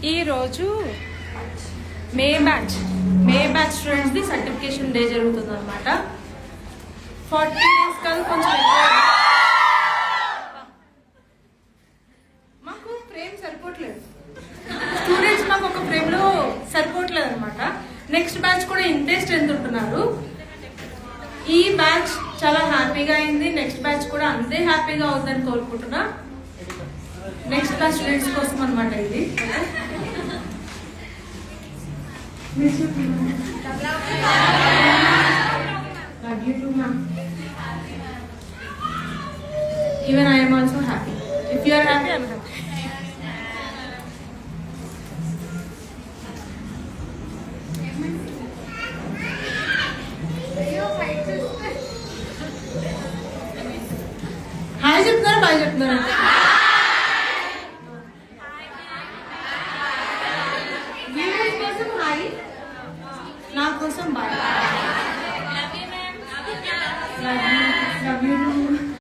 ఈరోజు మే batch స్టూడెంట్స్ది certification day జరుగుతుంది అనమాట. 40 days కాదు, కొంచెం మాకు ఫ్రేమ్ సరిపోవట్లేదు. స్టూడెంట్స్ మాకు ఒక ఫ్రేమ్లో సరిపోవట్లేదు అనమాట. నెక్స్ట్ బ్యాచ్ కూడా ఇంతే స్ట్రెంత్ ఉంటున్నారు. ఈ బ్యాచ్ చాలా హ్యాపీగా అయింది. నెక్స్ట్ బ్యాచ్ కూడా అంతే హ్యాపీగా అవుతుందని కోరుకుంటున్నా. నెక్స్ట్ క్లాస్ స్టూడెంట్స్ కోసం అనమాట ఇది. Even I am also happy. If you are happy, I am happy. Hi చెప్తున్నారా బాయ్ చెప్తున్నారా?